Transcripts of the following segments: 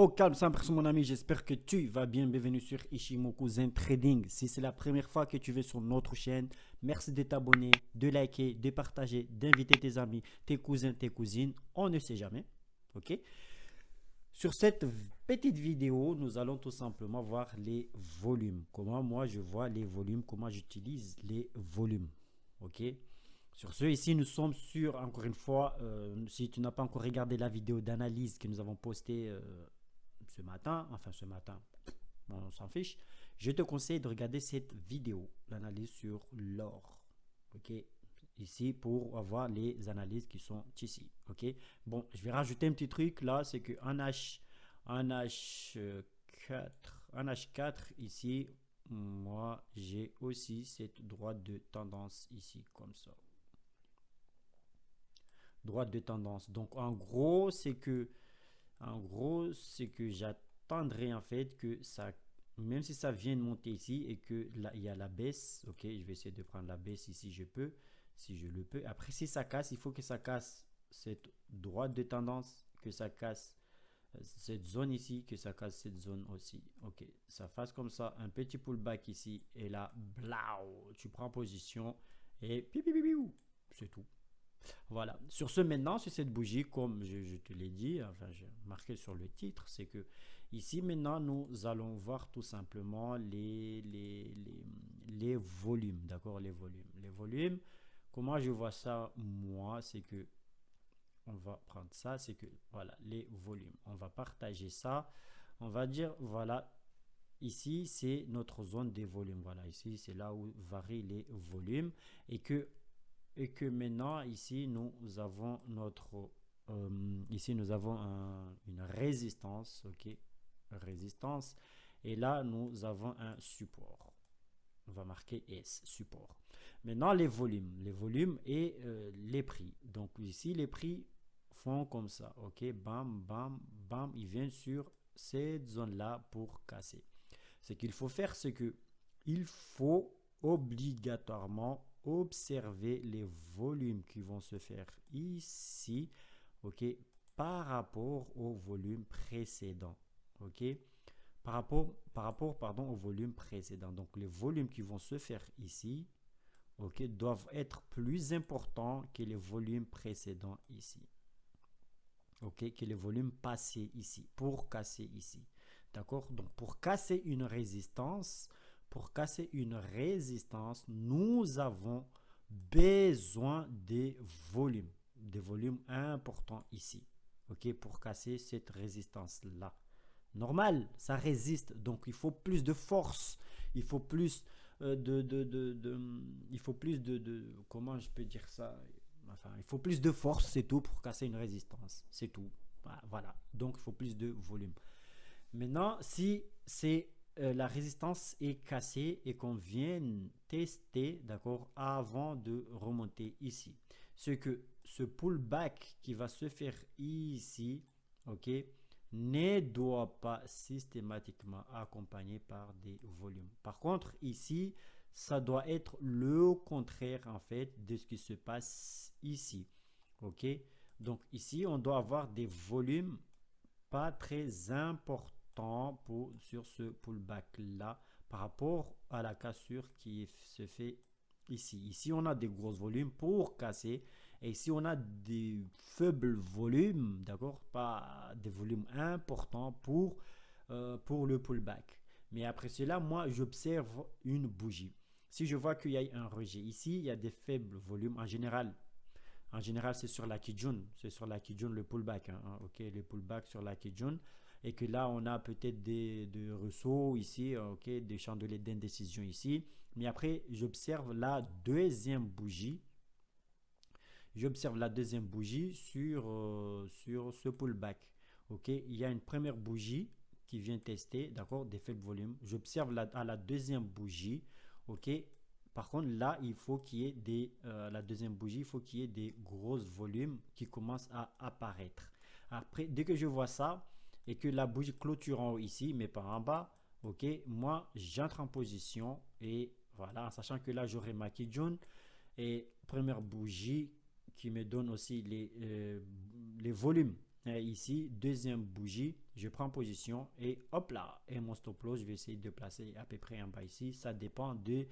Au calme, sans pression, mon ami. J'espère que tu vas bien. Bienvenue sur Ishimoku Zen Trading. Si c'est la première fois que tu veux sur notre chaîne, merci de t'abonner, de liker, de partager, d'inviter tes amis, tes cousins, tes cousines. On ne sait jamais. Ok? Sur cette petite vidéo, nous allons tout simplement voir les volumes. Comment moi je vois les volumes, comment j'utilise les volumes. Ok? Sur ce, ici, nous sommes sur, encore une fois, si tu n'as pas encore regardé la vidéo d'analyse que nous avons postée ce matin, enfin ce matin, on s'en fiche, je te conseille de regarder cette vidéo, l'analyse sur l'or. Ok, ici pour avoir les analyses qui sont ici. Ok, bon, je vais rajouter un petit truc là, c'est que en H4 ici, moi j'ai aussi cette droite de tendance ici, comme ça. Droite de tendance. Donc en gros, c'est que j'attendrai en fait que ça, même si ça vient de monter ici et que là il y a la baisse, ok, je vais essayer de prendre la baisse ici, si je le peux. Après, si ça casse, il faut que ça casse cette droite de tendance, que ça casse cette zone ici, que ça casse cette zone aussi. Ok, ça fasse comme ça, un petit pullback ici et là, blau, tu prends position et c'est tout. Voilà. Sur ce, maintenant, sur cette bougie, comme je te l'ai dit, enfin, j'ai marqué sur le titre, c'est que ici, maintenant, nous allons voir tout simplement les volumes. D'accord? Les volumes. Les volumes, comment je vois ça, moi, c'est que on va prendre ça, c'est que, voilà, les volumes. On va partager ça. On va dire, voilà, ici, c'est notre zone des volumes. Voilà, ici, c'est là où varient les volumes et que maintenant ici nous avons ici nous avons une résistance, ok, résistance, et là nous avons un support. On va marquer S, support. Maintenant les volumes et les prix. Donc ici les prix font comme ça, ok, bam bam bam, ils viennent sur cette zone là pour casser. Ce qu'il faut faire, c'est que il faut obligatoirement observer les volumes qui vont se faire ici, ok, par rapport au volume précédent, ok, par rapport pardon, au volume précédent. Donc les volumes qui vont se faire ici, ok, doivent être plus importants que les volumes précédents ici, ok, que les volumes passés ici, pour casser ici. D'accord? Donc, pour casser une résistance, nous avons besoin des volumes importants ici. OK? Pour casser cette résistance-là. Normal, ça résiste. Donc, il faut plus de force. Il faut plus il faut plus comment je peux dire ça? Enfin, il faut plus de force, c'est tout, pour casser une résistance. C'est tout. Voilà. Donc, il faut plus de volume. Maintenant, si c'est la résistance est cassée et qu'on vient tester, d'accord, avant de remonter ici, ce que ce pullback qui va se faire ici, ok, ne doit pas systématiquement accompagné par des volumes. Par contre, ici, ça doit être le contraire en fait de ce qui se passe ici, ok. Donc ici, on doit avoir des volumes pas très important sur ce pullback là par rapport à la cassure qui se fait ici. Ici, on a des gros volumes pour casser et ici, on a des faibles volumes, d'accord, pas des volumes importants pour le pullback. Mais après cela, moi, j'observe une bougie. Si je vois qu'il y a un rejet ici, il y a des faibles volumes en général, c'est sur la Kijun. C'est sur la Kijun le pullback. Ok, le pullback sur la Kijun. Et que là, on a peut-être des ressauts ici, ok, des chandeliers d'indécision ici. Mais après, j'observe la deuxième bougie. Sur ce pullback. Ok, il y a une première bougie qui vient tester, d'accord, des faibles volumes. J'observe à la deuxième bougie, ok. Par contre, là, il faut qu'il y ait la deuxième bougie, il faut qu'il y ait des gros volumes qui commencent à apparaître. Après, dès que je vois ça et que la bougie clôture en haut ici, mais pas en bas, ok, moi, j'entre en position et voilà, en sachant que là, j'aurai ma Kijun et première bougie qui me donne aussi les volumes. Et ici, deuxième bougie, je prends position et hop là, et mon stop loss, je vais essayer de placer à peu près en bas ici. Ça dépend de,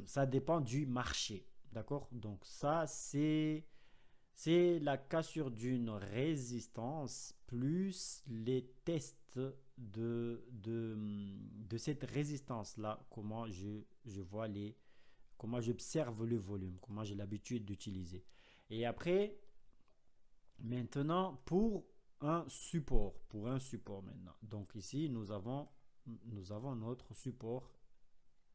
ça dépend du marché, d'accord? Donc ça, c'est la cassure d'une résistance plus les tests de cette résistance-là, comment je vois comment j'observe le volume, comment j'ai l'habitude d'utiliser. Et après, maintenant, pour un support maintenant. Donc ici, nous avons notre support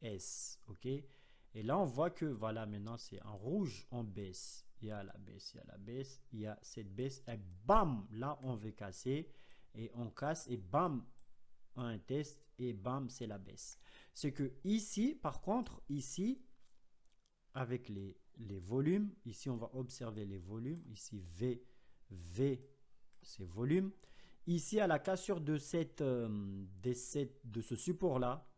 S, ok? Et là, on voit que voilà, maintenant, c'est en rouge, on baisse. Il y a la baisse, il y a la baisse, il y a cette baisse, et bam, là, on veut casser, et on casse, et bam, un test, et bam, c'est la baisse. C'est que ici, par contre, ici, avec les volumes, ici, on va observer les volumes, ici, V, c'est volume. Ici, à la cassure de de ce support-là,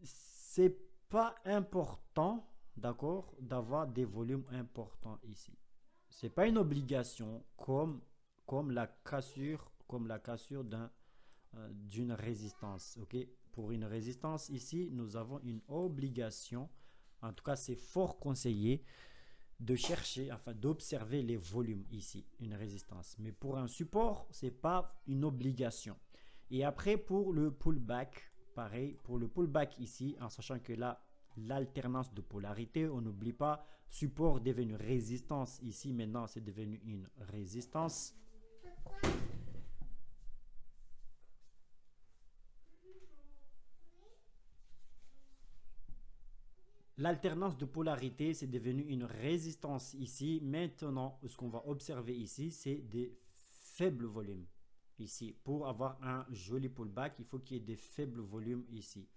c'est pas important, d'accord, d'avoir des volumes importants ici. C'est pas une obligation comme la cassure d'une résistance, ok. Pour une résistance ici, nous avons une obligation. En tout cas, c'est fort conseillé de chercher, enfin d'observer les volumes ici, une résistance. Mais pour un support, c'est pas une obligation. Et après, pour le pullback, pareil, pour le pullback ici, en sachant que là, l'alternance de polarité, on n'oublie pas, support devenu résistance. Ici, maintenant, c'est devenu une résistance. L'alternance de polarité, c'est devenu une résistance ici. Maintenant, ce qu'on va observer ici, c'est des faibles volumes. Ici, pour avoir un joli pullback, il faut qu'il y ait des faibles volumes ici.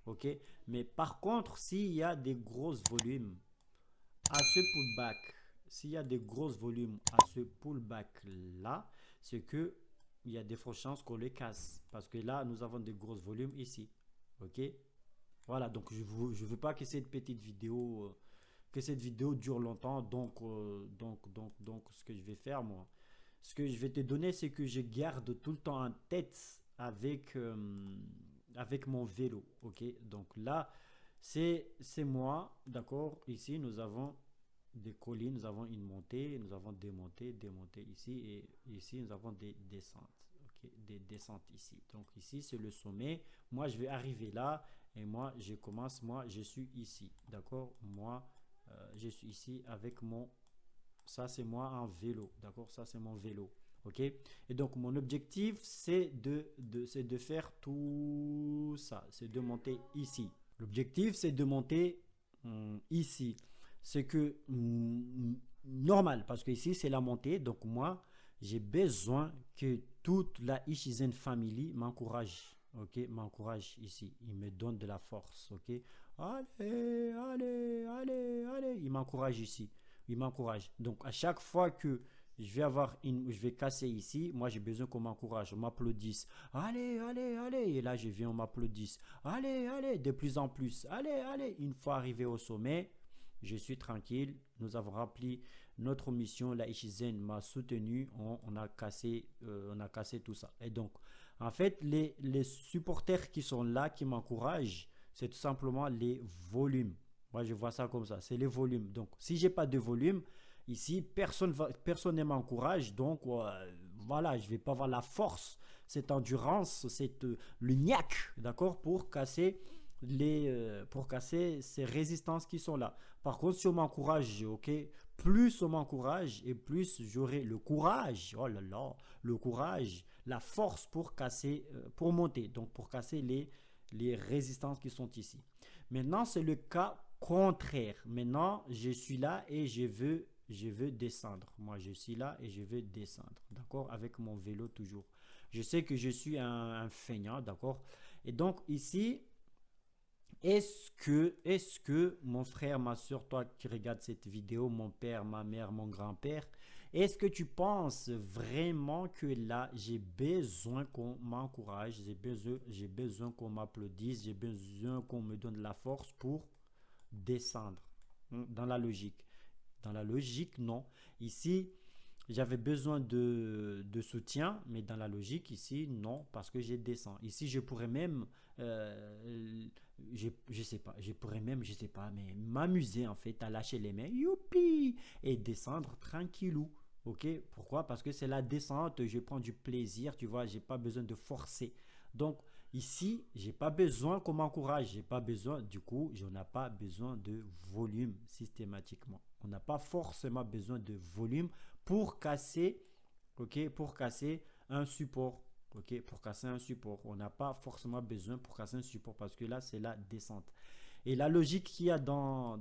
Ok? Mais par contre, s'il y a des gros volumes à ce pullback, s'il y a des gros volumes à ce pullback là, c'est que il y a des fortes chances qu'on les casse. Parce que là, nous avons des gros volumes ici. Ok? Voilà, donc je veux pas que cette vidéo dure longtemps. Donc, ce que je vais faire, moi, ce que je vais te donner, c'est que je garde tout le temps en tête avec mon vélo. Ok, donc là, c'est moi, d'accord. Ici, nous avons des collines, nous avons une montée, nous avons des montées, ici, et ici, nous avons des descentes. Ok, des descentes ici. Donc ici, c'est le sommet. Moi, je vais arriver là. Et moi, je suis ici, d'accord? Moi, je suis ici avec ça c'est moi en vélo, d'accord? Ça c'est mon vélo, ok? Et donc, mon objectif, c'est c'est de faire tout ça, c'est de monter ici. L'objectif, c'est de monter ici. C'est que, normal, parce que ici, c'est la montée, donc moi, j'ai besoin que toute la Ishizen Family m'encourage. Ok, m'encourage ici. Il me donne de la force. Ok, allez, allez, allez, allez. Il m'encourage ici. Il m'encourage. Donc, à chaque fois que je vais casser ici, moi j'ai besoin qu'on m'encourage, on m'applaudisse. Allez, allez, allez. Et là, je viens, on m'applaudisse. Allez, allez, de plus en plus. Allez, allez. Une fois arrivé au sommet, je suis tranquille. Nous avons rempli notre mission. La Ishizen m'a soutenu. On a cassé tout ça. Et donc, en fait, les supporters qui sont là, qui m'encouragent, c'est tout simplement les volumes. Moi, je vois ça comme ça. C'est les volumes. Donc, si j'ai pas de volume, ici, personne ne m'encourage. Donc, voilà, je vais pas avoir la force, cette endurance, le niaque, d'accord, pour casser ces résistances qui sont là. Par contre, si on m'encourage, ok, plus on m'encourage et plus j'aurai le courage, oh là là, le courage, la force pour casser, pour monter, donc pour casser les résistances qui sont ici. Maintenant, c'est le cas contraire. Maintenant, je suis là et je veux descendre. Moi, je suis là et je veux descendre, d'accord, avec mon vélo toujours. Je sais que je suis un feignant, d'accord. Et donc ici, est-ce que mon frère, ma soeur, toi qui regardes cette vidéo, mon père, ma mère, mon grand-père, est-ce que tu penses vraiment que là, j'ai besoin qu'on m'encourage, j'ai besoin qu'on m'applaudisse, j'ai besoin qu'on me donne la force pour descendre dans la logique? Dans la logique, non. Ici, j'avais besoin de soutien, mais dans la logique, ici, non, parce que j'ai descend. Ici, je pourrais même, euh, je sais pas, je pourrais même, je sais pas, mais m'amuser en fait à lâcher les mains, youpi, et descendre tranquillou. Ok? Pourquoi? Parce que c'est la descente, je prends du plaisir, tu vois, j'ai pas besoin de forcer. Donc, ici, j'ai pas besoin qu'on m'encourage, j'ai pas besoin, du coup, je n'ai pas besoin de volume systématiquement. On n'a pas forcément besoin de volume pour casser, ok, pour casser un support. Ok, pour casser un support. On n'a pas forcément besoin pour casser un support parce que là, c'est la descente. Et la logique qu'il y a dans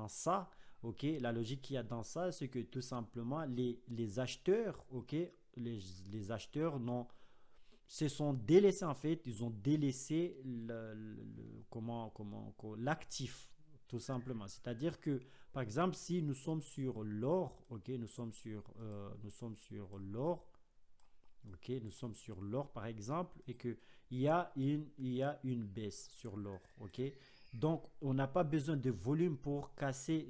ça, ok, la logique qu'il y a dans ça, c'est que tout simplement, les acheteurs, ok, les acheteurs n'ont se sont délaissés en fait, ils ont délaissé l'actif tout simplement. C'est-à-dire que par exemple si nous sommes sur l'or, ok, nous sommes sur l'or, ok, nous sommes sur l'or par exemple et que il y a une baisse sur l'or, ok. Donc on n'a pas besoin de volume pour casser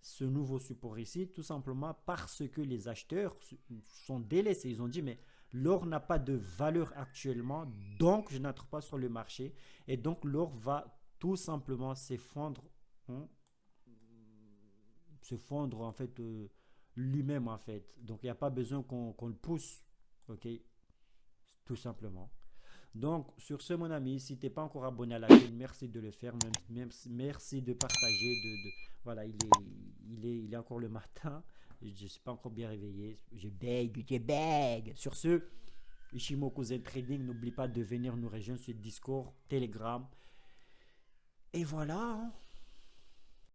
ce nouveau support ici, tout simplement parce que les acheteurs sont délaissés. Ils ont dit, mais l'or n'a pas de valeur actuellement, donc je n'entre pas sur le marché. Et donc l'or va tout simplement s'effondrer, hein, se fondre en fait lui-même en fait. Donc il n'y a pas besoin qu'on le pousse, ok, tout simplement. Donc, sur ce, mon ami, si tu n'es pas encore abonné à la chaîne, merci de le faire. Merci de partager. Voilà, il est encore le matin. Je ne suis pas encore bien réveillé. Je bègue. Sur ce, Ishimoku Zen Trading, n'oublie pas de venir nous rejoindre sur Discord, Telegram. Et voilà, hein.